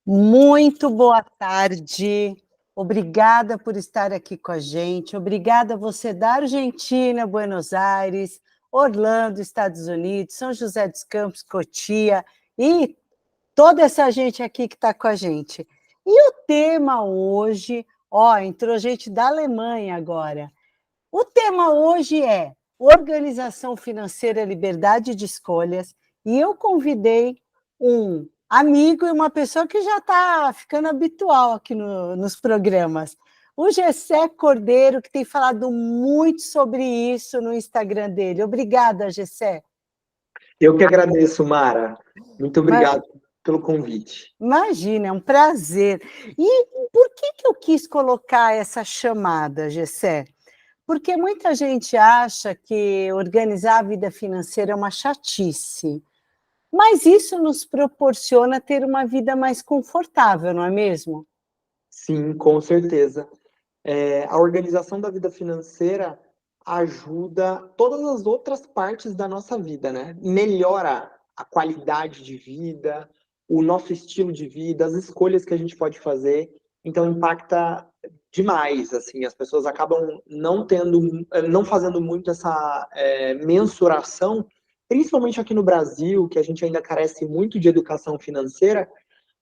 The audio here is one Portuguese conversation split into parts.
Muito boa tarde. Obrigada por estar aqui com a gente. Obrigada a você da Argentina, Buenos Aires, Orlando, Estados Unidos, São José dos Campos, Cotia e toda essa gente aqui que está com a gente. E o tema hoje, entrou gente da Alemanha agora. O tema hoje é organização financeira, liberdade de escolhas, e eu convidei um amigo e uma pessoa que já está ficando habitual aqui nos programas, o Gessé Cordeiro, que tem falado muito sobre isso no Instagram dele. Obrigada, Gessé. Eu que agradeço, Mara. Muito obrigado pelo convite. Imagina, é um prazer. E por que eu quis colocar essa chamada, Gessé? Porque muita gente acha que organizar a vida financeira é uma chatice, mas isso nos proporciona ter uma vida mais confortável, não é mesmo? Sim, com certeza. A organização da vida financeira ajuda todas as outras partes da nossa vida, né? Melhora a qualidade de vida, o nosso estilo de vida, as escolhas que a gente pode fazer. Então, impacta demais, assim, as pessoas acabam não fazendo muito essa mensuração, principalmente aqui no Brasil, que a gente ainda carece muito de educação financeira,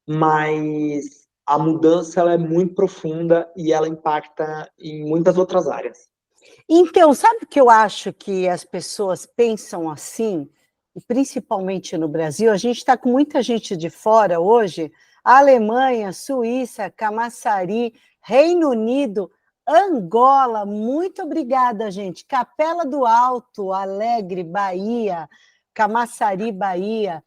mas a mudança ela é muito profunda e ela impacta em muitas outras áreas. Então, sabe o que eu acho que as pessoas pensam assim, e principalmente no Brasil? A gente está com muita gente de fora hoje, Alemanha, Suíça, Camaçari, Reino Unido, Angola, muito obrigada, gente. Capela do Alto, Alegre, Bahia, Camaçari, Bahia.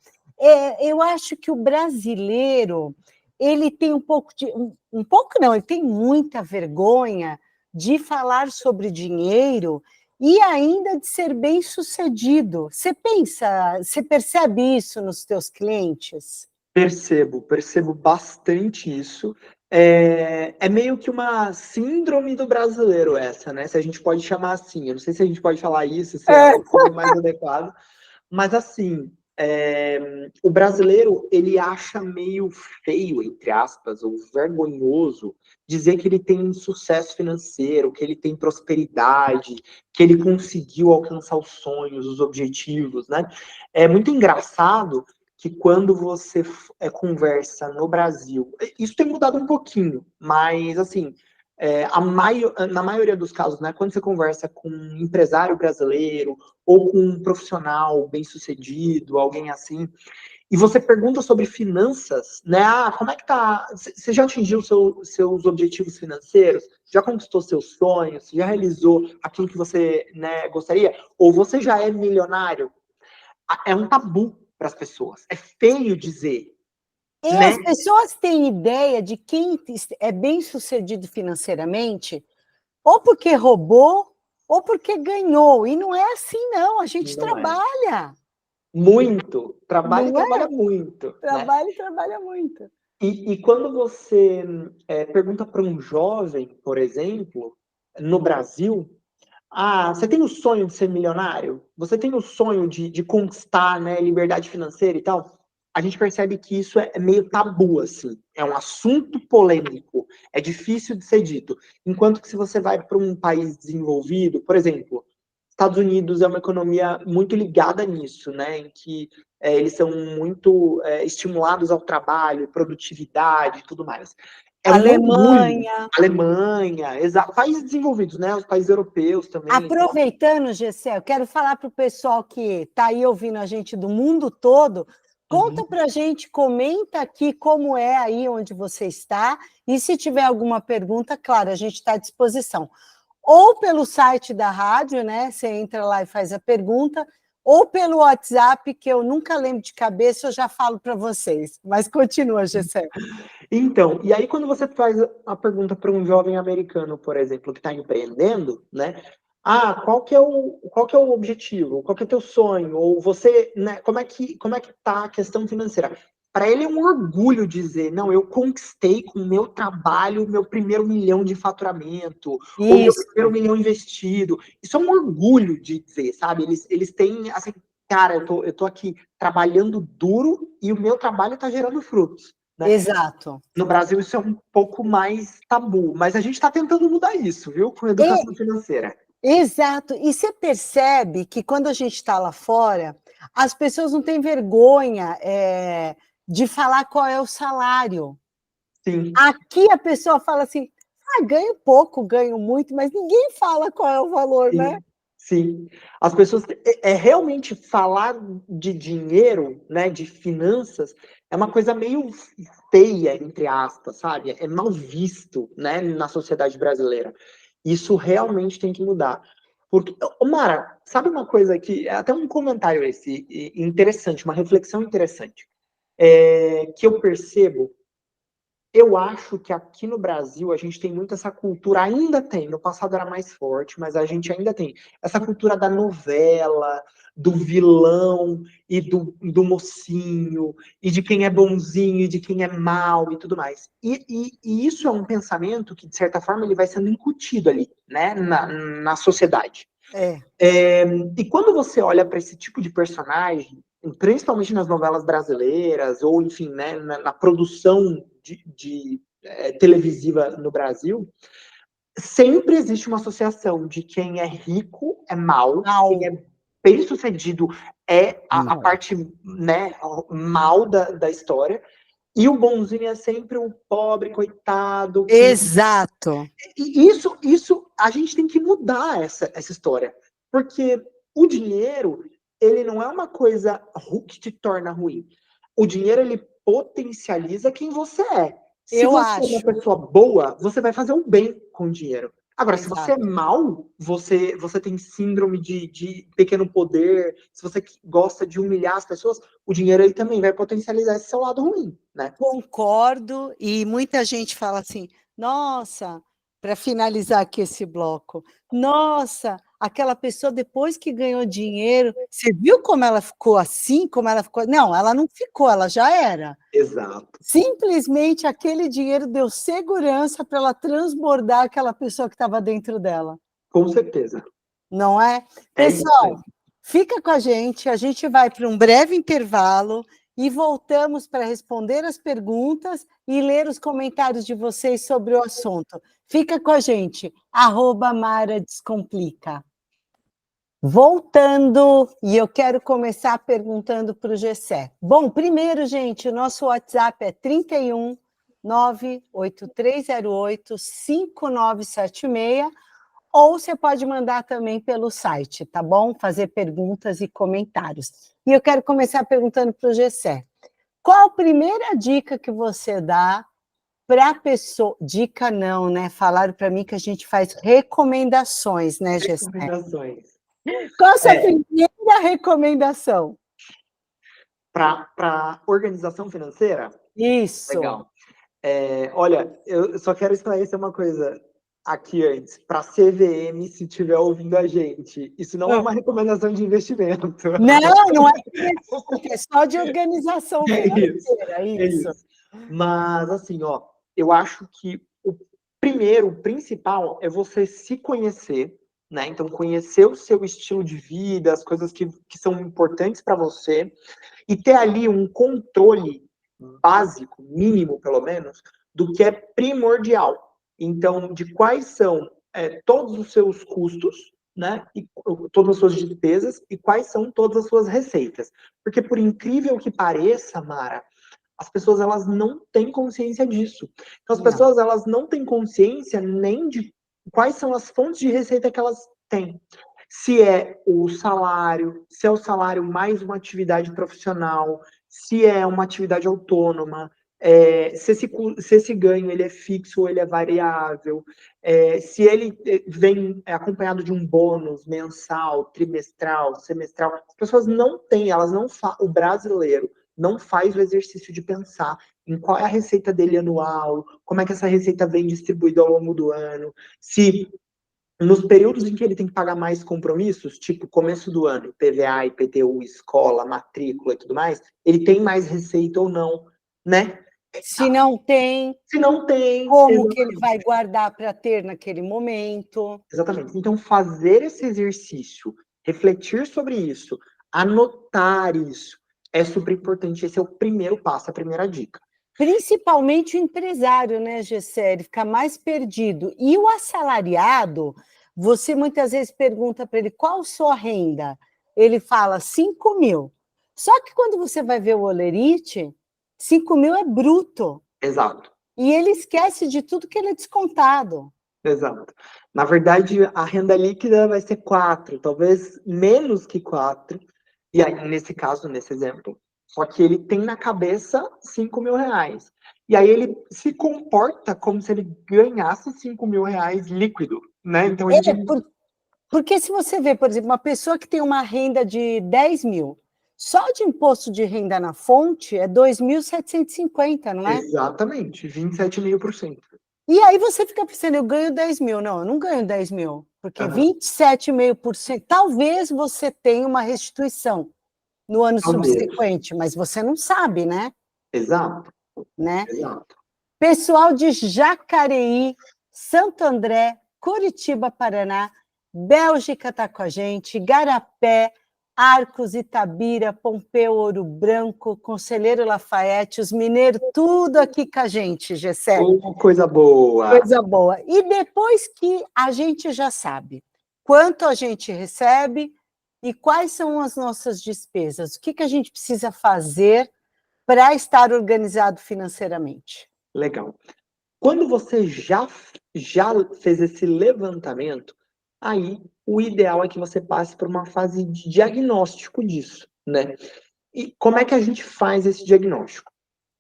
Eu acho que o brasileiro, ele tem um pouco de... Um pouco não, ele tem muita vergonha de falar sobre dinheiro e ainda de ser bem-sucedido. Você percebe isso nos teus clientes? Percebo bastante isso. É meio que uma síndrome do brasileiro essa, né? Se a gente pode chamar assim. Eu não sei se a gente pode falar isso, se é o termo mais adequado, mas assim, o brasileiro, ele acha meio feio, entre aspas, ou vergonhoso, dizer que ele tem sucesso financeiro, que ele tem prosperidade, que ele conseguiu alcançar os sonhos, os objetivos, né? É muito engraçado que quando você conversa no Brasil, isso tem mudado um pouquinho, mas assim, na maioria dos casos, né, quando você conversa com um empresário brasileiro ou com um profissional bem-sucedido, alguém assim, e você pergunta sobre finanças, né? Como é que tá? Você já atingiu seus objetivos financeiros? Já conquistou seus sonhos? Já realizou aquilo que você, né, gostaria? Ou você já é milionário? É um tabu para as pessoas. É feio dizer, E né? as pessoas têm ideia de quem é bem-sucedido financeiramente, ou porque roubou, ou porque ganhou. E não é assim, não. A gente Não é. trabalha, Muito. Trabalha e não trabalha é? muito, né? Trabalha e trabalha muito. E quando você pergunta para um jovem, por exemplo, no Brasil, você tem o sonho de ser milionário? Você tem o sonho de conquistar, né, liberdade financeira e tal? A gente percebe que isso é meio tabu, assim. É um assunto polêmico. É difícil de ser dito. Enquanto que se você vai para um país desenvolvido, por exemplo, Estados Unidos é uma economia muito ligada nisso, né? Em que eles são muito estimulados ao trabalho, produtividade e tudo mais. É um orgulho. Alemanha. Alemanha, exato. Países desenvolvidos, né? Os países europeus também. Aproveitando, Gessé, eu quero falar para o pessoal que está aí ouvindo a gente do mundo todo, conta Uhum. para a gente, comenta aqui como é aí onde você está, e se tiver alguma pergunta, claro, a gente está à disposição. Ou pelo site da rádio, né? Você entra lá e faz a pergunta, ou pelo WhatsApp, que eu nunca lembro de cabeça, eu já falo para vocês. Mas continua, Gessé. Então, e aí quando você faz a pergunta para um jovem americano, por exemplo, que está empreendendo, né? Qual que é o objetivo? Qual que é o teu sonho? Ou você, né, como é que tá a questão financeira? Para ele é um orgulho dizer, não, eu conquistei com o meu trabalho o meu primeiro milhão de faturamento, ou meu primeiro Isso. milhão investido. Isso é um orgulho de dizer, sabe? Eles têm, assim, cara, eu tô aqui trabalhando duro e o meu trabalho está gerando frutos. né? Exato. No Brasil isso é um pouco mais tabu, mas a gente está tentando mudar isso, viu? Com educação financeira. Exato. E você percebe que quando a gente está lá fora, as pessoas não têm vergonha de falar qual é o salário. Sim. Aqui a pessoa fala assim, ganho pouco, ganho muito, mas ninguém fala qual é o valor, Sim. né? Sim, as pessoas realmente falar de dinheiro, né, de finanças, é uma coisa meio feia, entre aspas, sabe? É mal visto, né, na sociedade brasileira. Isso realmente tem que mudar. Porque, ô, Mara, sabe uma coisa que é até um comentário esse interessante, uma reflexão interessante, que eu percebo. Eu acho que aqui no Brasil a gente tem muito essa cultura, ainda tem, no passado era mais forte, mas a gente ainda tem essa cultura da novela, do vilão e do mocinho, e de quem é bonzinho e de quem é mal e tudo mais. E isso é um pensamento que, de certa forma, ele vai sendo incutido ali, né, na sociedade. E quando você olha para esse tipo de personagem, principalmente nas novelas brasileiras, ou enfim, né, na produção televisiva no Brasil, sempre existe uma associação de quem é rico é mal, quem é bem-sucedido é a parte, né, mal da história, e o bonzinho é sempre o pobre, coitado. Exato. E isso a gente tem que mudar essa história. Porque o dinheiro, ele não é uma coisa que te torna ruim. O dinheiro, ele potencializa quem você é. Se Eu você é uma acho. pessoa boa, você vai fazer um bem com o dinheiro. Agora, se você é Exato. mal, você tem síndrome de pequeno poder, se você gosta de humilhar as pessoas, o dinheiro ele também vai potencializar esse seu lado ruim, né? Concordo, e muita gente fala assim, nossa, para finalizar aqui esse bloco, nossa, aquela pessoa depois que ganhou dinheiro, você viu como ela ficou assim, como ela ficou? Não, ela não ficou, ela já era. Exato. Simplesmente aquele dinheiro deu segurança para ela transbordar aquela pessoa que estava dentro dela. Com certeza. Não é? É isso aí. Pessoal, fica com a gente vai para um breve intervalo e voltamos para responder as perguntas e ler os comentários de vocês sobre o assunto. Fica com a gente, @Mara Descomplica. Voltando, e eu quero começar perguntando para o Gessé. Bom, primeiro, gente, o nosso WhatsApp é 31 98308 5976, ou você pode mandar também pelo site, tá bom? Fazer perguntas e comentários. E eu quero começar perguntando para o Gessé. Qual a primeira dica que você dá para a pessoa... Dica não, né? Falaram para mim que a gente faz recomendações, né, Gessé? Recomendações. Qual a sua primeira recomendação? Para organização financeira? Isso. Legal. Olha, eu só quero esclarecer uma coisa aqui antes. Para a CVM, se estiver ouvindo a gente, isso não é uma recomendação de investimento. Não é só de organização financeira, É isso. Mas, assim, ó, eu acho que o primeiro, o principal, é você se conhecer, né? Então, conhecer o seu estilo de vida, as coisas que são importantes para você, e ter ali um controle básico, mínimo pelo menos, do que é primordial. Então, de quais são todos os seus custos, né? E todas as suas despesas e quais são todas as suas receitas. Porque, por incrível que pareça, Mara, as pessoas elas não têm consciência disso. Então, as pessoas elas não têm consciência nem de quais são as fontes de receita que elas têm. Se é o salário, se é o salário mais uma atividade profissional, se é uma atividade autônoma, se esse ganho ele é fixo ou ele é variável, se ele vem acompanhado de um bônus mensal, trimestral, semestral. As pessoas não têm, elas não o brasileiro não faz o exercício de pensar em qual é a receita dele anual, como é que essa receita vem distribuída ao longo do ano, se nos períodos em que ele tem que pagar mais compromissos, tipo começo do ano, IPVA, IPTU, escola, matrícula e tudo mais, ele tem mais receita ou não, né? Se não tem, Se não tem, como que ele vai guardar para ter naquele momento? Exatamente. Então, fazer esse exercício, refletir sobre isso, anotar isso, é super importante. Esse é o primeiro passo, a primeira dica. Principalmente o empresário, né, Gessé? Ele fica mais perdido. E o assalariado, você muitas vezes pergunta para ele qual sua renda. Ele fala 5 mil. Só que quando você vai ver o Olerite, 5 mil é bruto. Exato, E ele esquece de tudo que ele é descontado. exato. Na verdade, a renda líquida vai ser 4, talvez menos que 4. E aí, nesse caso, nesse exemplo, só que ele tem na cabeça 5 mil reais. E aí ele se comporta como se ele ganhasse 5 mil reais líquido, né? Então a gente. Porque se você vê, por exemplo, uma pessoa que tem uma renda de 10 mil, só de imposto de renda na fonte é 2.750, não é? Exatamente, 27,5%. E aí você fica pensando, eu ganho 10 mil. Não, eu não ganho 10 mil, porque Aham. 27,5%, talvez você tenha uma restituição no ano Talvez. subsequente, mas você não sabe, né? Exato, Né? exato. Pessoal de Jacareí, Santo André, Curitiba, Paraná, Bélgica está com a gente, Garapé, Arcos, Itabira, Pompeu, Ouro Branco, Conselheiro Lafayette, os mineiros, tudo aqui com a gente, Gessé. Oh, coisa boa. Coisa boa. E depois que a gente já sabe quanto a gente recebe e quais são as nossas despesas, o que a gente precisa fazer para estar organizado financeiramente? Legal. Quando você já fez esse levantamento, aí o ideal é que você passe por uma fase de diagnóstico disso, né? E como é que a gente faz esse diagnóstico?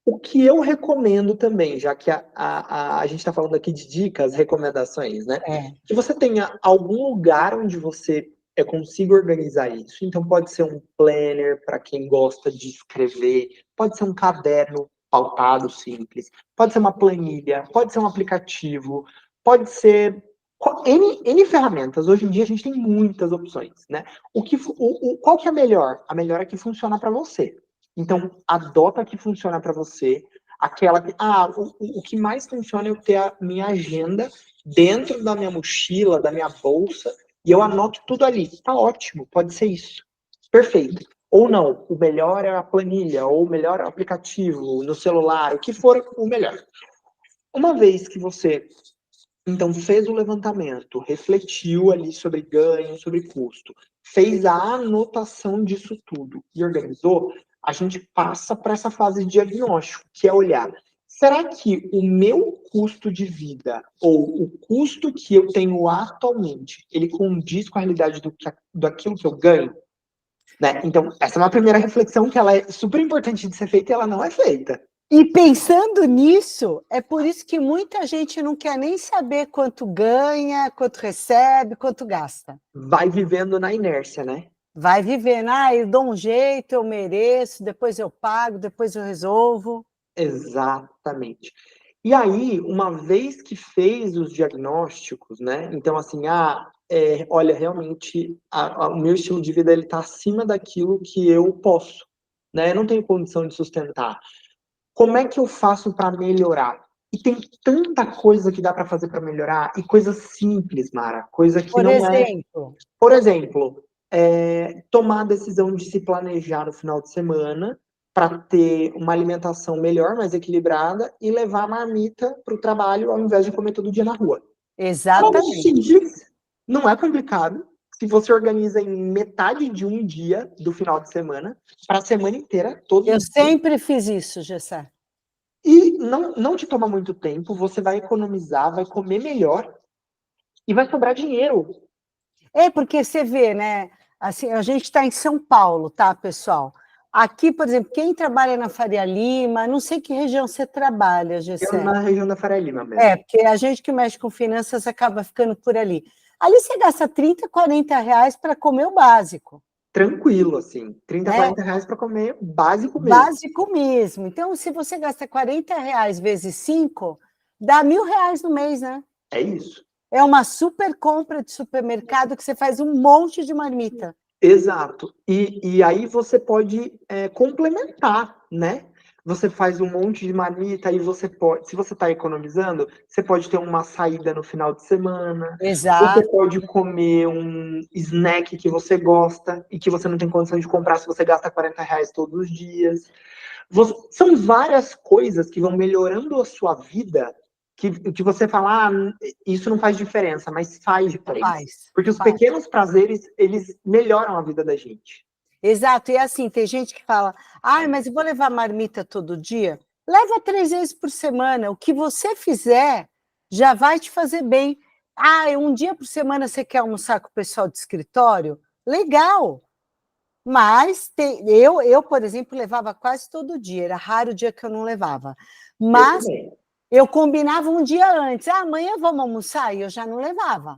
O que eu recomendo também, já que a gente está falando aqui de dicas, recomendações, né? É. Que você tenha algum lugar onde você consiga organizar isso. Então, pode ser um planner para quem gosta de escrever, pode ser um caderno pautado simples, pode ser uma planilha, pode ser um aplicativo, pode ser N ferramentas. Hoje em dia a gente tem muitas opções, né? Qual que é a melhor? A melhor é que funciona para você. Então, adota a que funciona para você. Aquela que. O que mais funciona é eu ter a minha agenda dentro da minha mochila, da minha bolsa, e eu anoto tudo ali. Tá ótimo, pode ser isso. Perfeito. Ou não, o melhor é a planilha, ou o melhor é o aplicativo no celular, o que for o melhor. Uma vez que você então fez o levantamento, refletiu ali sobre ganho, sobre custo, fez a anotação disso tudo e organizou, a gente passa para essa fase de diagnóstico, que é olhar, será que o meu custo de vida ou o custo que eu tenho atualmente, ele condiz com a realidade daquilo que eu ganho? Né? Então, essa é uma primeira reflexão que ela é super importante de ser feita e ela não é feita. E pensando nisso, é por isso que muita gente não quer nem saber quanto ganha, quanto recebe, quanto gasta. Vai vivendo na inércia, né? Vai vivendo, eu dou um jeito, eu mereço, depois eu pago, depois eu resolvo. Exatamente. E aí, uma vez que fez os diagnósticos, né? Então, assim, olha, realmente, o meu estilo de vida ele está acima daquilo que eu posso, né? Eu não tenho condição de sustentar. Como é que eu faço para melhorar? E tem tanta coisa que dá para fazer para melhorar, e coisa simples, Mara, coisa que Por não é. exemplo, Por exemplo, tomar a decisão de se planejar no final de semana para ter uma alimentação melhor, mais equilibrada, e levar a marmita para o trabalho ao invés de comer todo dia na rua. Algo exatamente. simples, não é complicado. Se você organiza em metade de um dia do final de semana, para a semana inteira, todos Eu os dias, sempre fiz isso, Gessé. e não te toma muito tempo, você vai economizar, vai comer melhor e vai sobrar dinheiro. É porque você vê, né? Assim, a gente está em São Paulo, tá, pessoal? Aqui, por exemplo, quem trabalha na Faria Lima, não sei que região você trabalha, Eu Gessé. na região da Faria Lima mesmo. Porque a gente que mexe com finanças acaba ficando por ali. Ali você gasta 30, 40 reais para comer o básico, Tranquilo, assim. 30, né? 40 reais para comer básico mesmo. Básico mesmo. Então, se você gasta 40 reais vezes 5, dá R$ 1.000 no mês, né? É isso. É uma super compra de supermercado que você faz um monte de marmita. Exato. E aí você pode complementar, né? Você faz um monte de marmita e você pode, se você está economizando, você pode ter uma saída no final de semana. Você Exato. pode comer um snack que você gosta e que você não tem condição de comprar se você gasta 40 reais todos os dias. São várias coisas que vão melhorando a sua vida que você fala, isso não faz diferença, mas faz diferença. Porque os pequenos prazeres, eles melhoram a vida da gente. Exato, e assim, tem gente que fala, mas eu vou levar marmita todo dia? Leva 3 vezes por semana, o que você fizer já vai te fazer bem. Um dia por semana você quer almoçar com o pessoal do escritório? Legal! Mas eu, por exemplo, levava quase todo dia, era raro o dia que eu não levava. Mas eu combinava um dia antes, amanhã vamos almoçar, e eu já não levava.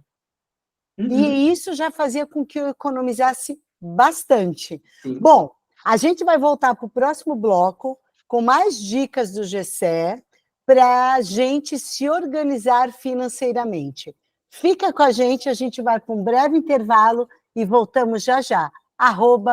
E isso já fazia com que eu economizasse bastante. Sim. Bom, a gente vai voltar para o próximo bloco com mais dicas do GCE para a gente se organizar financeiramente. Fica com a gente vai para um breve intervalo e voltamos já já.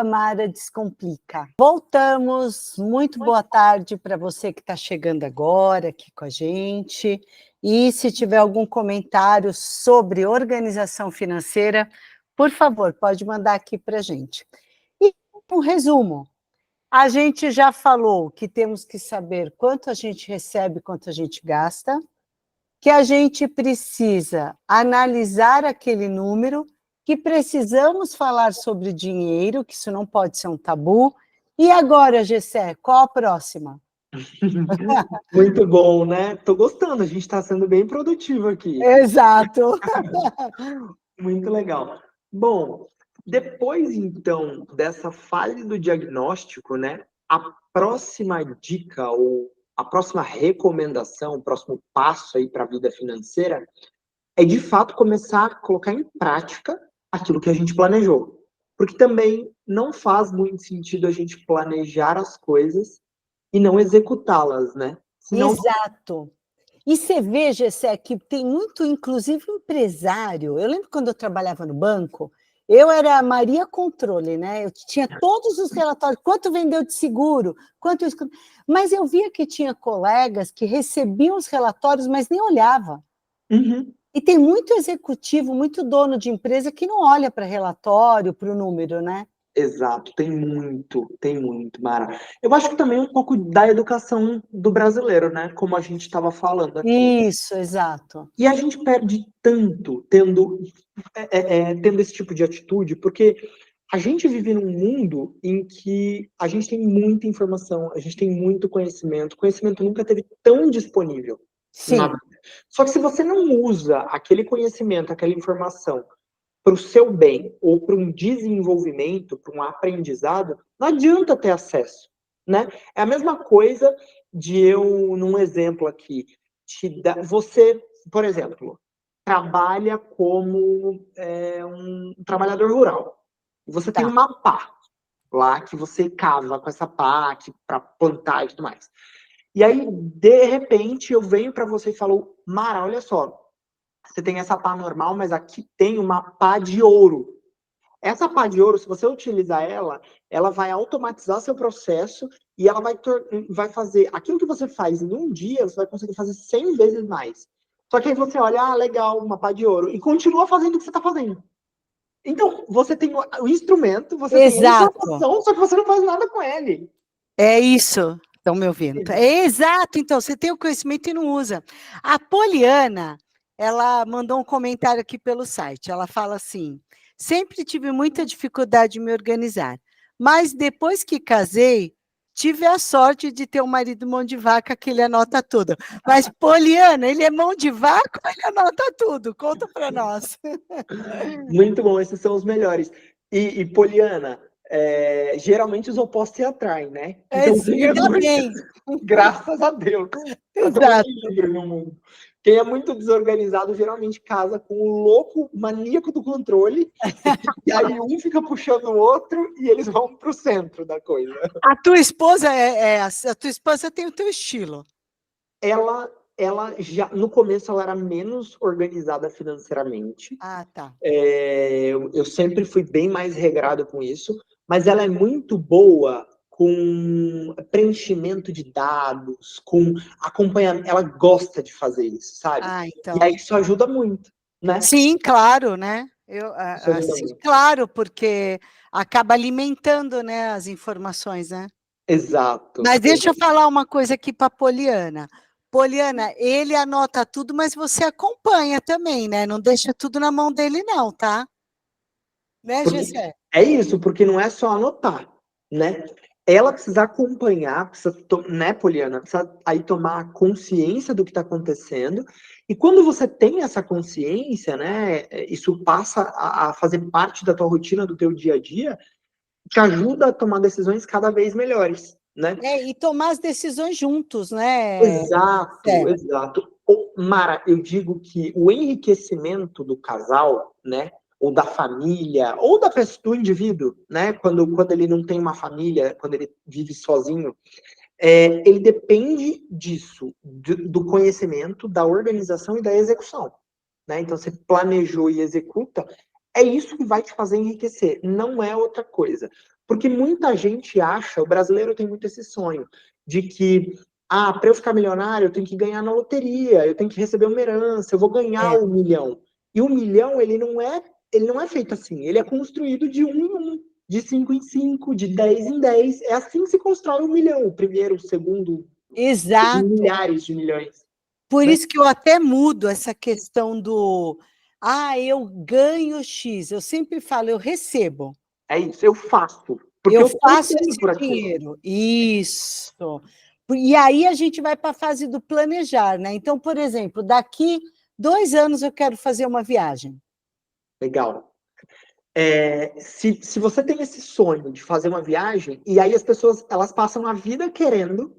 @Mara Descomplica. Voltamos, muito boa tarde para você que está chegando agora aqui com a gente. E se tiver algum comentário sobre organização financeira, por favor, pode mandar aqui para a gente. E um resumo, a gente já falou que temos que saber quanto a gente recebe, quanto a gente gasta, que a gente precisa analisar aquele número, que precisamos falar sobre dinheiro, que isso não pode ser um tabu. E agora, Gessé, qual a próxima? Muito bom, né? Estou gostando, a gente está sendo bem produtivo aqui. Exato. Muito legal. Bom, depois, então, dessa fase do diagnóstico, né? A próxima dica ou a próxima recomendação, o próximo passo aí para a vida financeira é, de fato, começar a colocar em prática aquilo que a gente planejou. Porque também não faz muito sentido a gente planejar as coisas e não executá-las, né? Senão... Exato. E você vê, Gessé, que tem muito, inclusive, empresário. Eu lembro quando eu trabalhava no banco, eu era a Maria Controle, né? Eu tinha todos os relatórios, quanto vendeu de seguro, quanto... Mas eu via que tinha colegas que recebiam os relatórios, mas nem olhava. E tem muito executivo, muito dono de empresa que não olha para relatório, para o número, né? Exato, tem muito, Mara. Eu acho que também um pouco da educação do brasileiro, né? Como a gente estava falando aqui. Isso, exato. E a gente perde tanto tendo esse tipo de atitude, porque a gente vive num mundo em que a gente tem muita informação, a gente tem muito conhecimento. O conhecimento nunca esteve tão disponível. Sim. Só que se você não usa aquele conhecimento, aquela informação para o seu bem ou para um desenvolvimento, para um aprendizado, não adianta ter acesso, né? É a mesma coisa de eu, num exemplo aqui, você, por exemplo, trabalha como um trabalhador rural. Você tem uma pá lá que você cava com essa pá para plantar e tudo mais. E aí, de repente, eu venho para você e falo, Mara, olha só, você tem essa pá normal, mas aqui tem uma pá de ouro. Essa pá de ouro, se você utilizar ela, ela vai automatizar seu processo e ela vai fazer aquilo que você faz em um dia, você vai conseguir fazer 100 vezes mais. Só que aí você olha, legal, uma pá de ouro, e continua fazendo o que você está fazendo. Então, você tem o instrumento, você tem a informação, só que você não faz nada com ele. É isso. Estão me ouvindo? É exato, então, você tem o conhecimento e não usa. A Poliana, ela mandou um comentário aqui pelo site, ela fala assim, sempre tive muita dificuldade de me organizar, mas depois que casei, tive a sorte de ter um marido mão de vaca que ele anota tudo. Mas, Poliana, ele é mão de vaca ou ele anota tudo? Conta para nós. Muito bom, esses são os melhores. E Poliana, geralmente os opostos se atraem, né? Então, Ainda bem. Graças a Deus. Exato. No mundo. Quem é muito desorganizado geralmente casa com o louco maníaco do controle, e aí um fica puxando o outro e eles vão para o centro da coisa. A tua esposa a tua esposa tem o teu estilo. Ela já, no começo, ela era menos organizada financeiramente. Ah, tá. Eu sempre fui bem mais regrado com isso, mas ela é muito boa com preenchimento de dados, com acompanhamento. Ela gosta de fazer isso, sabe? Então. E aí isso ajuda muito, né? Sim, claro, né? Sim, claro, porque acaba alimentando, né, as informações, né? Exato. Mas deixa eu falar uma coisa aqui para Poliana. Poliana, ele anota tudo, mas você acompanha também, né? Não deixa tudo na mão dele, não, tá? Né, Porque Gessé? é isso, porque não é só anotar, né? Ela precisa acompanhar, precisa, né, Poliana? Precisa aí tomar consciência do que está acontecendo. E quando você tem essa consciência, né, isso passa a fazer parte da tua rotina, do teu dia a dia, te ajuda a tomar decisões cada vez melhores, né? E tomar as decisões juntos, né? Exato, exato. Mara, eu digo que o enriquecimento do casal, né, ou da família, ou do indivíduo, né, quando ele não tem uma família, quando ele vive sozinho, ele depende disso, do conhecimento, da organização e da execução, né? Então, você planejou e executa, é isso que vai te fazer enriquecer, não é outra coisa. Porque muita gente acha, o brasileiro tem muito esse sonho, de que, para eu ficar milionário, eu tenho que ganhar na loteria, eu tenho que receber uma herança, eu vou ganhar 1 milhão. E 1 milhão, ele não é feito assim, ele é construído de 1 em 1, de 5 em 5, de 10 em 10. É assim que se constrói 1 milhão, o primeiro, o segundo, Exato. milhares de milhões. Por isso que eu até mudo essa questão do eu ganho X. Eu sempre falo, eu recebo. É isso, eu faço. Porque Eu eu faço procuro esse por aquilo. dinheiro. Isso. E aí a gente vai para a fase do planejar, né? Então, por exemplo, daqui 2 anos eu quero fazer uma viagem. Legal. Se você tem esse sonho de fazer uma viagem, e aí as pessoas elas passam a vida querendo,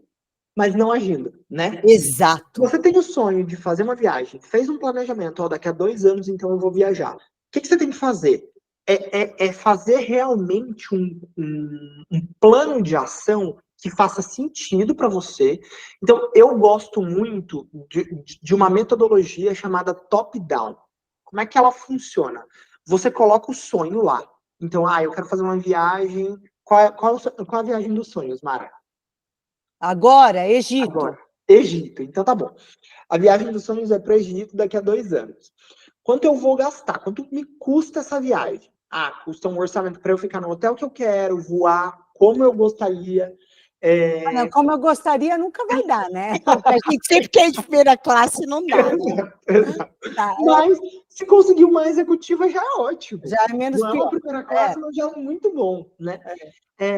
mas não agindo, né? Se Exato. você tem o sonho de fazer uma viagem, fez um planejamento, daqui a 2 anos, então eu vou viajar. O que você tem que fazer? É fazer realmente um plano de ação que faça sentido para você. Então, eu gosto muito de uma metodologia chamada top-down. Como é que ela funciona? Você coloca o sonho lá. Então, eu quero fazer uma viagem. Qual a viagem dos sonhos, Mara? Agora, Egito. Agora, Egito. Então, tá bom. A viagem dos sonhos é para o Egito daqui a 2 anos. Quanto eu vou gastar? Quanto me custa essa viagem? Custa um orçamento para eu ficar no hotel que eu quero, voar como eu gostaria. Não, como eu gostaria, nunca vai dar, né? Porque a gente sempre quer ir de primeira classe, não dá, né? Exato. Tá, Mas se conseguir uma executiva já é ótimo. já é menos Não é uma pior. primeira classe, mas já é muito bom, né?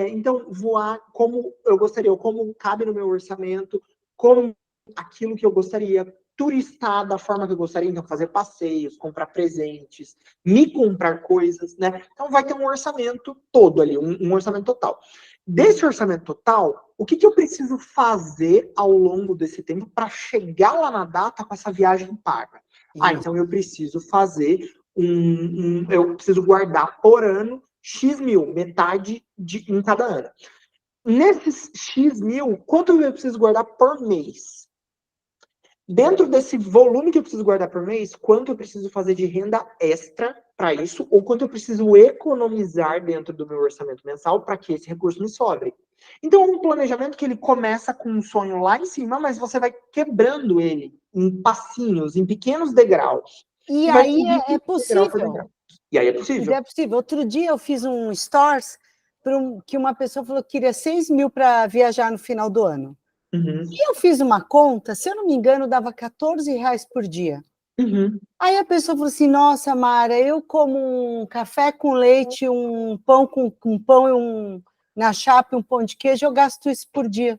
Então, voar como eu gostaria, ou como cabe no meu orçamento, como aquilo que eu gostaria, turistar da forma que eu gostaria, então fazer passeios, comprar presentes, me comprar coisas, né? Então vai ter um orçamento todo ali, um orçamento total. Desse orçamento total, o que eu preciso fazer ao longo desse tempo para chegar lá na data com essa viagem paga? Então eu preciso fazer eu preciso guardar por ano X mil, metade em cada ano. Nesses X mil, quanto eu preciso guardar por mês? Dentro desse volume que eu preciso guardar por mês, quanto eu preciso fazer de renda extra para isso, ou quanto eu preciso economizar dentro do meu orçamento mensal para que esse recurso me sobre. Então, é um planejamento que ele começa com um sonho lá em cima, mas você vai quebrando ele em passinhos, em pequenos degraus. E vai aí é degrau por possível. degrau. E aí é possível. É possível. Outro dia eu fiz um stories que uma pessoa falou que queria 6 mil para viajar no final do ano. Uhum. E eu fiz uma conta, se eu não me engano, dava R$14 por dia. Uhum. Aí a pessoa falou assim, nossa, Mara, eu como um café com leite, um pão com pão e na chapa, um pão de queijo, eu gasto isso por dia.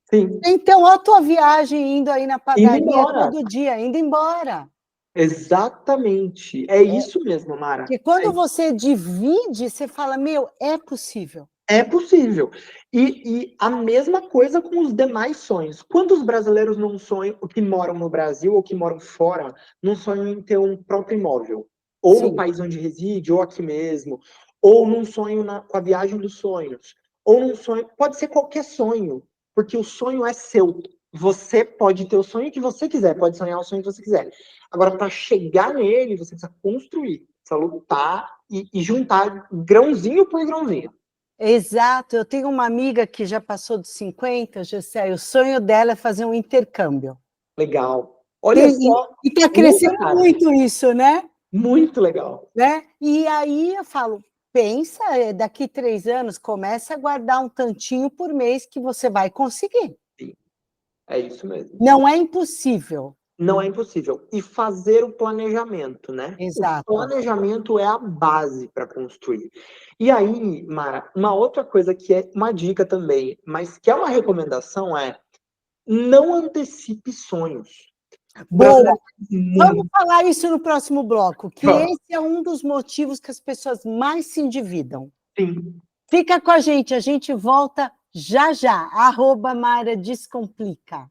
Sim. Então, olha a tua viagem indo aí na padaria todo Embora. dia, indo embora. Exatamente. É isso mesmo, Mara. Porque quando você divide, você fala, meu, é possível. É possível. E a mesma coisa com os demais sonhos. Quantos brasileiros não sonham, que moram no Brasil ou que moram fora, não sonham em ter um próprio imóvel? Ou no país onde reside, ou aqui mesmo. Ou num sonho com a viagem dos sonhos. Ou num sonho, pode ser qualquer sonho, porque o sonho é seu. Você pode ter o sonho que você quiser, pode sonhar o sonho que você quiser. Agora, para chegar nele, você precisa construir, precisa lutar e juntar grãozinho por grãozinho. Exato. Eu tenho uma amiga que já passou dos 50, Gessé, o sonho dela é fazer um intercâmbio. Legal. Olha só. E está crescendo muito isso, né? Muito legal. Né? E aí eu falo, pensa, daqui 3 anos, começa a guardar um tantinho por mês que você vai conseguir. Sim, é isso mesmo. Não é impossível. Não é impossível. E fazer o planejamento, né? O Exato. planejamento é a base para construir. E aí, Mara, uma outra coisa que é uma dica também, mas que é uma recomendação é não antecipe sonhos. O Boa! brasileiro faz Vamos muito. falar isso no próximo bloco, que Vamos. esse é um dos motivos que as pessoas mais se endividam. Sim. Fica com a gente volta já já. @Mara Descomplica.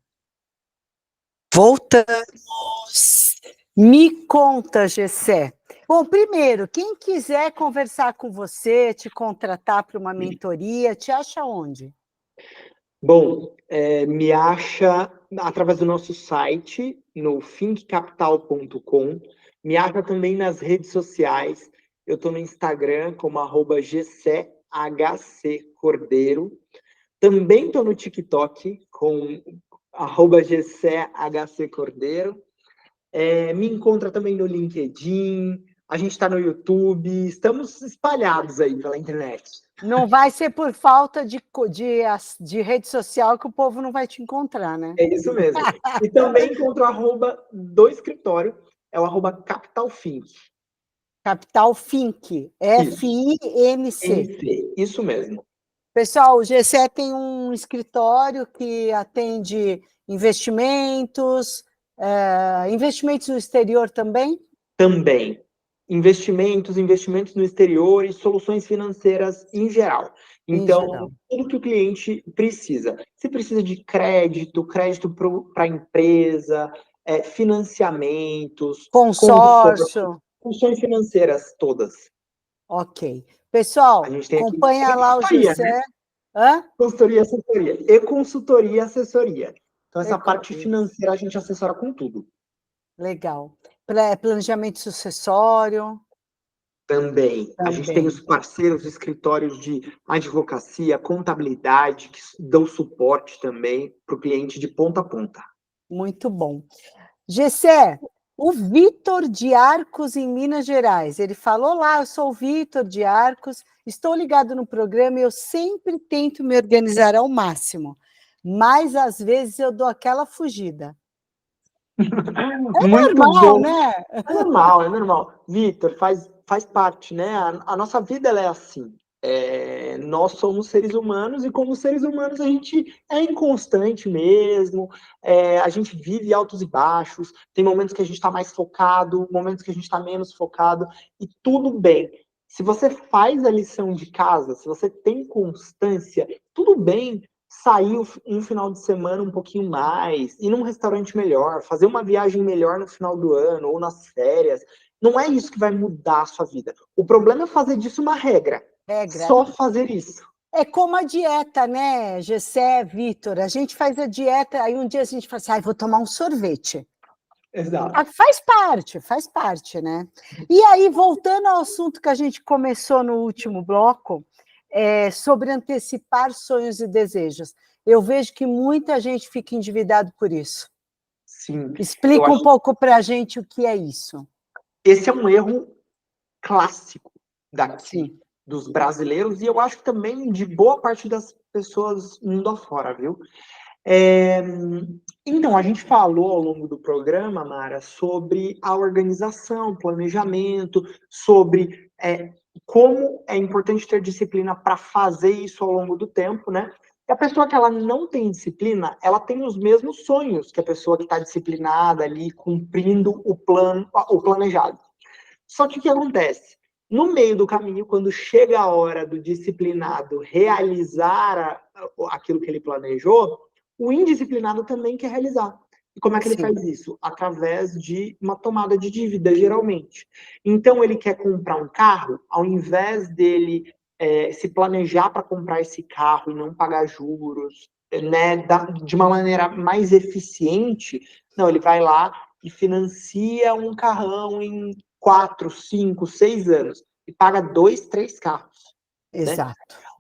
Voltamos. Me conta, Gessé. Bom, primeiro, quem quiser conversar com você, te contratar para uma mentoria, te acha onde? Bom, me acha através do nosso site, no thinkcapital.com. Me acha também nas redes sociais. Eu estou no Instagram como @gcehccordeiro. Também estou no TikTok com @gchccordeiro. Me encontra também no LinkedIn. A gente está no YouTube. Estamos espalhados aí pela internet. Não vai ser por falta de rede social que o povo não vai te encontrar, né? É isso mesmo. E também encontra o do escritório, é o @capitalfink. Capital Finc, Isso. FINC. NC, isso mesmo. Pessoal, o GCE tem um escritório que atende investimentos, investimentos no exterior também? Também. Investimentos no exterior e soluções financeiras em geral. Em Então, geral. tudo que o cliente precisa. Se precisa de crédito para a empresa, financiamentos, consórcio, Consórcio. funções financeiras todas. Ok. A Pessoal, gente tem aqui acompanha lá o consultoria, né? GCE. Hã? Consultoria e assessoria. E consultoria e assessoria. Então, essa parte Isso. financeira a gente assessora com tudo. Legal. Planejamento sucessório Também. A gente tem também. os parceiros, escritórios de advocacia, contabilidade, que dão suporte também para o cliente de ponta a ponta. Muito bom. Gessé, o Vitor de Arcos, em Minas Gerais, ele falou lá, eu sou o Vitor de Arcos, estou ligado no programa e eu sempre tento me organizar ao máximo, mas às vezes eu dou aquela fugida. É Muito normal, bom. né? É normal, é normal. Vitor, faz parte, né? A nossa vida ela é assim. Nós somos seres humanos e, como seres humanos, a gente é inconstante mesmo. A gente vive altos e baixos. Tem momentos que a gente está mais focado, momentos que a gente está menos focado, e tudo bem. Se você faz a lição de casa, se você tem constância, tudo bem sair um final de semana um pouquinho mais, ir num restaurante melhor, fazer uma viagem melhor no final do ano ou nas férias. Não é isso que vai mudar a sua vida. O problema é fazer disso uma regra. Regra. Só fazer isso. É como a dieta, né, Gessé, Vitor? A gente faz a dieta, aí um dia a gente fala assim, vou tomar um sorvete. Exato. Faz parte, né? E aí, voltando ao assunto que a gente começou no último bloco, sobre antecipar sonhos e desejos. Eu vejo que muita gente fica endividado por isso. Sim. Eu Explica um acho pouco para a gente o que é isso. que esse é um erro clássico daqui, Sim. dos brasileiros, e eu acho que também de boa parte das pessoas mundo afora, viu? Então, a gente falou ao longo do programa, Mara, sobre a organização, planejamento, sobre como é importante ter disciplina para fazer isso ao longo do tempo, né? E a pessoa que ela não tem disciplina, ela tem os mesmos sonhos que a pessoa que está disciplinada ali, cumprindo o plano, o planejado. Só que o que acontece? No meio do caminho, quando chega a hora do disciplinado realizar aquilo que ele planejou, o indisciplinado também quer realizar. E como é que ele Sim. faz isso? Através de uma tomada de dívida, geralmente. Então, ele quer comprar um carro, ao invés dele se planejar para comprar esse carro e não pagar juros, né, de uma maneira mais eficiente, não, ele vai lá e financia um carrão em 4, 5, 6 anos e paga 2, 3 carros, né? Exato.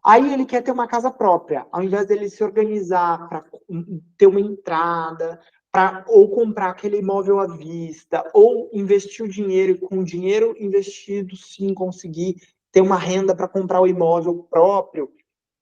Aí ele quer ter uma casa própria, ao invés dele se organizar para ter uma entrada, ou comprar aquele imóvel à vista, ou investir o dinheiro e com o dinheiro investido, sim, conseguir ter uma renda para comprar o imóvel próprio,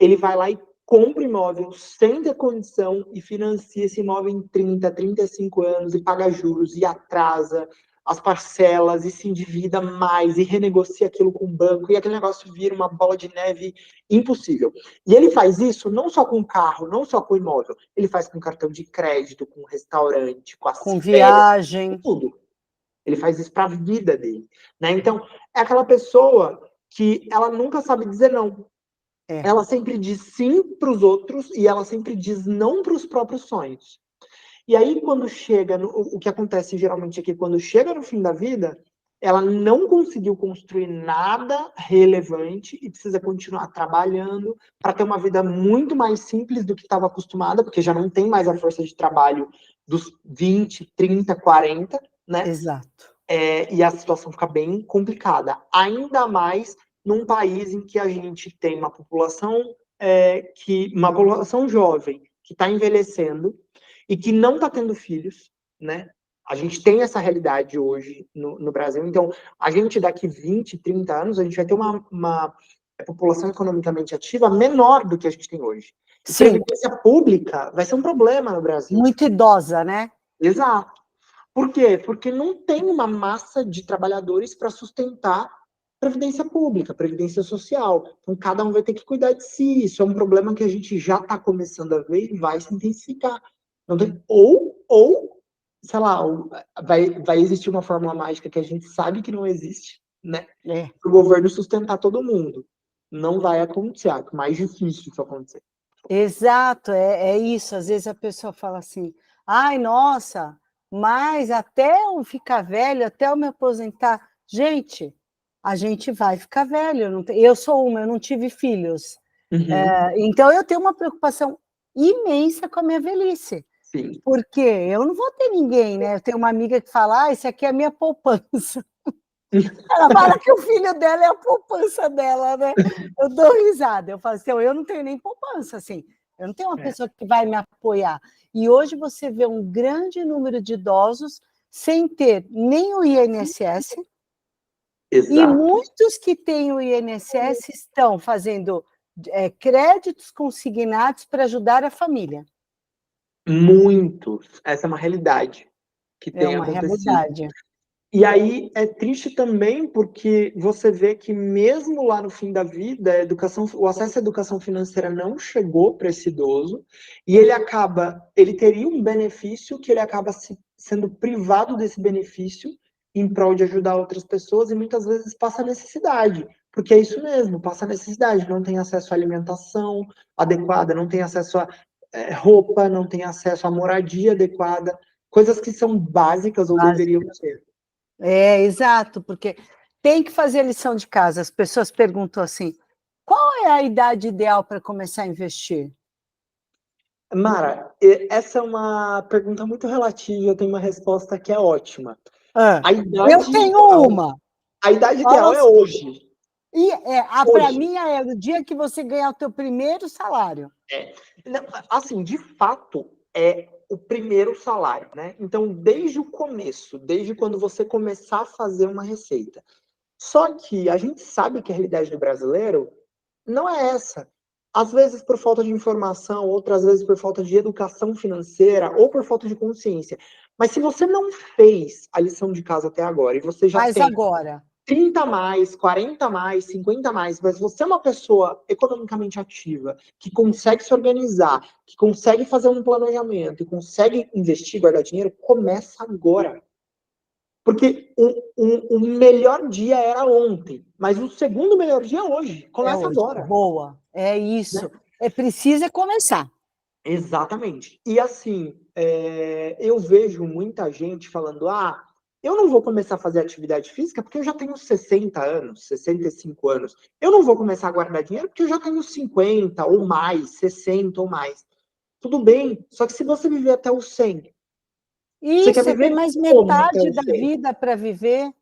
ele vai lá e compra o imóvel sem ter condição e financia esse imóvel em 30, 35 anos e paga juros e atrasa as parcelas e se endivida mais e renegocia aquilo com o banco e aquele negócio vira uma bola de neve impossível. E ele faz isso não só com o carro, não só com o imóvel, ele faz com cartão de crédito, com restaurante, com as Com férias, com viagem. tudo. Ele faz isso para a vida dele, né? Então, é aquela pessoa que ela nunca sabe dizer não. É. Ela sempre diz sim para os outros e ela sempre diz não para os próprios sonhos. E aí, quando chega, o que acontece geralmente é que quando chega no fim da vida, ela não conseguiu construir nada relevante e precisa continuar trabalhando para ter uma vida muito mais simples do que estava acostumada, porque já não tem mais a força de trabalho dos 20, 30, 40, né? Exato. E a situação fica bem complicada. Ainda mais num país em que a gente tem uma população uma população jovem que está envelhecendo e que não está tendo filhos, né? A gente tem essa realidade hoje no Brasil. Então, a gente daqui 20, 30 anos, a gente vai ter uma população economicamente ativa menor do que a gente tem hoje. E Sim, previdência pública vai ser um problema no Brasil. muito idosa, né? Exato. Por quê? Porque não tem uma massa de trabalhadores para sustentar previdência pública, previdência social. Então, cada um vai ter que cuidar de si. Isso é um problema que a gente já está começando a ver e vai se intensificar. Ou, sei lá, vai existir uma fórmula mágica que a gente sabe que não existe, né? É. Para o governo sustentar todo mundo. Não vai acontecer, é mais difícil isso acontecer. Exato, é isso. Às vezes a pessoa fala assim: ai, nossa, mas até eu ficar velho, até eu me aposentar. Gente, a gente vai ficar velho. Eu sou uma, eu não tive filhos. Uhum, Então eu tenho uma preocupação imensa com a minha velhice. sim. Porque eu não vou ter ninguém, né? Eu tenho uma amiga que fala: ah, isso aqui é a minha poupança. Ela fala que o filho dela é a poupança dela, né? Eu dou risada. Eu falo assim, eu não tenho nem poupança, assim. Eu não tenho uma É, pessoa que vai me apoiar. E hoje você vê um grande número de idosos sem ter nem o INSS, e exato. muitos que têm o INSS estão fazendo créditos consignados para ajudar a família. Muitos. Essa é uma realidade que É tem uma acontecido. realidade. E aí é triste também porque você vê que mesmo lá no fim da vida, o acesso à educação financeira não chegou para esse idoso e ele teria um benefício que ele acaba sendo privado desse benefício em prol de ajudar outras pessoas e muitas vezes passa necessidade, porque é isso mesmo, passa necessidade, não tem acesso à alimentação adequada, não tem acesso a roupa, não tem acesso à moradia adequada, coisas que são básicas ou deveriam ser. Exato, porque tem que fazer a lição de casa. As pessoas perguntam assim: qual é a idade ideal para começar a investir? Mara, essa é uma pergunta muito relativa, eu tenho uma resposta que é ótima. Ah, A eu idade tenho ideal, uma. a idade ideal Fala é assim, hoje. para Hoje. mim é o dia que você ganhar o teu primeiro salário. É. Não, assim, de fato, é o primeiro salário, né? Então, desde o começo, desde quando você começar a fazer uma receita. Só que a gente sabe que a realidade do brasileiro não é essa. Às vezes por falta de informação, outras vezes por falta de educação financeira ou por falta de consciência. Mas se você não fez a lição de casa até agora e você já Mas tem agora, 30 a mais, 40 a mais, 50 a mais, mas você é uma pessoa economicamente ativa, que consegue se organizar, que consegue fazer um planejamento e consegue investir, guardar dinheiro, começa agora. Porque o melhor dia era ontem, mas o segundo melhor dia é hoje. é Começa hoje. agora, Boa, é né? isso. É preciso começar. Exatamente. E assim, eu vejo muita gente falando: ah, eu não vou começar a fazer atividade física porque eu já tenho 60 anos, 65 anos. Eu não vou começar a guardar dinheiro porque eu já tenho 50 ou mais, 60 ou mais. Tudo bem, só que se você viver até os 100, você quer Isso, você tem viver mais como até metade os da 100? vida para viver.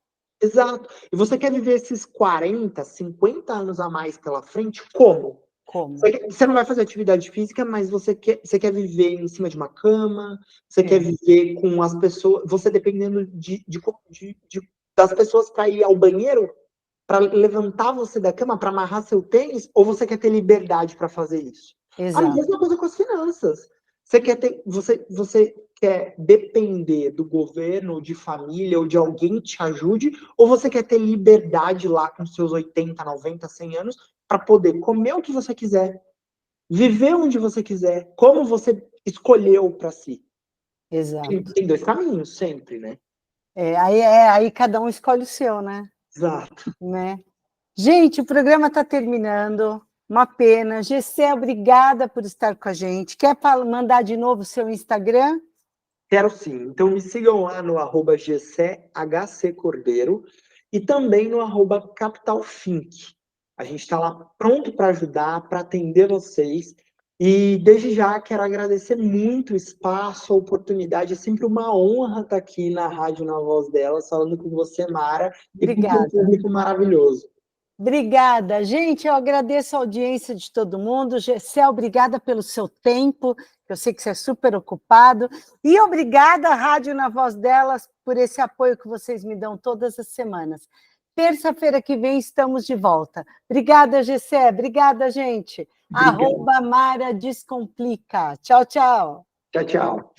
Exato. E você quer viver esses 40, 50 anos a mais pela frente como? Como? Você não vai fazer atividade física, mas você quer viver em cima de uma cama, você quer É. viver com as pessoas, você dependendo das pessoas para ir ao banheiro, para levantar você da cama, para amarrar seu tênis, ou você quer ter liberdade para fazer isso? A Exato. mesma coisa com as finanças. Você quer depender do governo, de família ou de alguém que te ajude, ou você quer ter liberdade lá com seus 80, 90, 100 anos para poder comer o que você quiser, viver onde você quiser, como você escolheu para si? Exato. Tem dois caminhos sempre, né? Aí cada um escolhe o seu, né? Exato. Né? Gente, o programa está terminando. Uma pena. Gessé, obrigada por estar com a gente. Quer mandar de novo o seu Instagram? Quero sim. Então me sigam lá no @gccordeiro e também no @capitalfink. A gente está lá pronto para ajudar, para atender vocês. E desde já quero agradecer muito o espaço, a oportunidade. É sempre uma honra estar aqui na Rádio Na Voz Delas, falando com você, Mara, e com seu Obrigada. público maravilhoso. Obrigada, gente. Eu agradeço a audiência de todo mundo. Gessé, obrigada pelo seu tempo, que eu sei que você é super ocupado. E obrigada, Rádio Na Voz Delas, por esse apoio que vocês me dão todas as semanas. Terça-feira que vem estamos de volta. Obrigada, Gessé. Obrigada, gente. Obrigado. @Mara Descomplica. Tchau, tchau. Tchau, tchau.